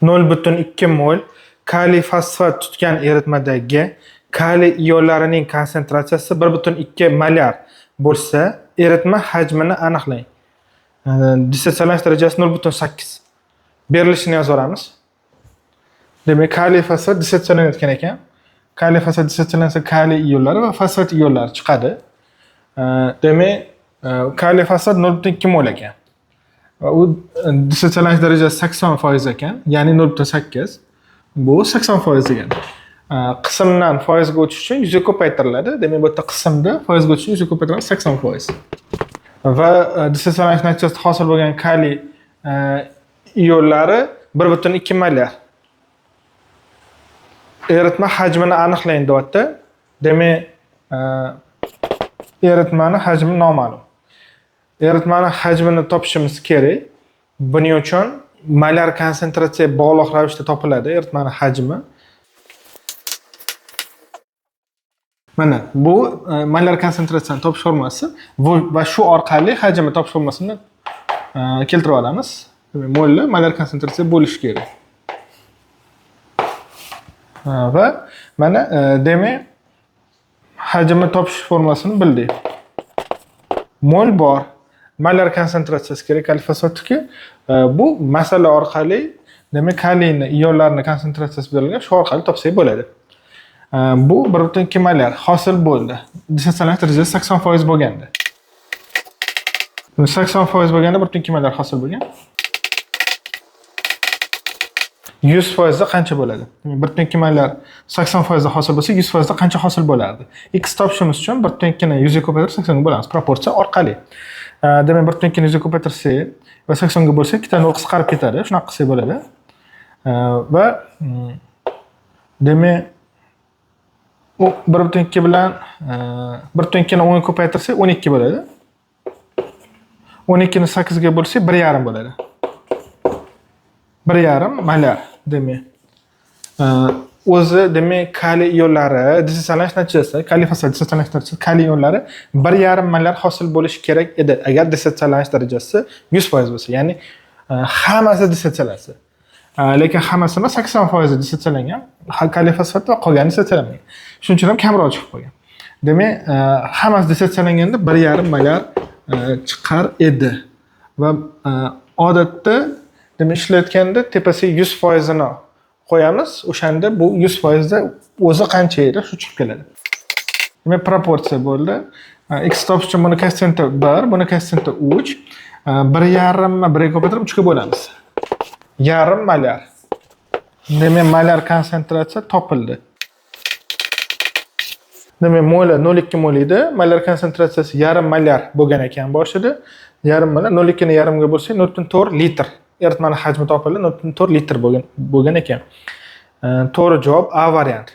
0,2 mol kaliy fosfat tutgan eritmadagi kaliy iollarining konsentratsiyasi 1,2 molar bo'lsa, eritma hajmini aniqlang. Dissotsialanish darajasi 0,8. Berilishini yozaveramiz. Demak, kaliy fosfat dissotsiyalanayotgan ekan. Kaliy fosfat dissotsiyalansa kaliy iollari va fosfat iollari chiqadi. Demak, kaliy fosfat 0,2 mol ekan. Va u dissotsialanish darajasi 80% ekan, ya'ni 0,8. Bu 80% degani. Qismdan foizga o'tish uchun yuzga ko'paytiriladi. Demak, bu yerda qismda foizga o'tish uchun yuzga ko'paytiriladi 80%. Va dissotsialanish natijasida hosil bo'lgan kaliy iollari 1,2 molar. Eritma hajmini aniqlang deyapti. Demak, eritmani hajmi noma'lum. Eritmani hajmini topishimiz kerak. Buning uchun molar konsentratsiya bog'liq ravishda topiladi eritmani hajmi. Mana bu molar konsentratsiyani topish formulasi va shu orqali hajmni topish formulasini keltirib olamiz. Demak, molni molar konsentratsiya bo'lishi kerak. Va mana demak hajmni topish formulasini bildik. Mol bor, molar konsentratsiyasi kerak kaliy fosfatniki. Bu masala orqali demak kaliyni ionlarini konsentratsiyasi berilgan, shu orqali topsak bo'ladi. Bu 1,2 molar hosil bo'ldi. Dissotsialanish darajasi 80% bo'lganda. 80% bo'lganda 1,2 molar hosil bo'lgan. 100% da qancha bo'ladi? 1,2 molar 80% da hosil bo'lsa, 100% da qancha hosil bo'lardi? X topishimiz uchun 1,2 ni 100 ga ko'paytirib 80 ga bo'lamiz proporsiya orqali. Demak, 1,2 ni 100 ga ko'paytirsak va 80 ga bo'lsa, ikkita nol qisqarib ketadi. Shunaqa qilsak bo'ladi. Va demak 1,2 bilan 1,2 ni 10 ga ko'paytirsak 12 bo'ladi. 12 ni 8 ga bo'lsa 1,5 bo'ladi. 1,5 molar demak. O'zi demak kaliy iollari dissotsialanish natijasida, kaliy fosfat dissotsialanish natijasida kaliy iollari 1,5 molar hosil bo'lishi kerak edi agar dissotsialanish darajasi 100% bo'lsa, ya'ni hammasi dissotsialasiya. Lekin hammasi emas, 80% dissotsiyalangan. Kaliy fosfat va qolgani dissotsiyalanmagan. Shuning uchun ham kamroq chiqib qolgan. Demak, hammasi dissotsiyalanganda 1,5 molar chiqar edi. Va odatda demak ishlayotganda tepasiga 100% ni qo'yamiz. O'shanda bu 100% da o'zi qancha edi, shu chiqib keladi. Demak, proporsiya bo'ldi. X topish uchun buni koeffitsiyenti 1, buni koeffitsiyenti 3. 1,5 ni 1 ga ko'paytirib 3 ga bo'lamiz. Yarim molar. Demak, molar konsentratsiya topildi. Demak, molar 0,2 mol edi. Molar konsentratsiyasi yarim molar bo'lgan ekan boshida. Yarim molar 0,2 ni yarimga bo'lsa 0,4 litr. Eritmani hajmi topildi, 0,4 litr bo'lgan ekan. To'g'ri javob A varianti.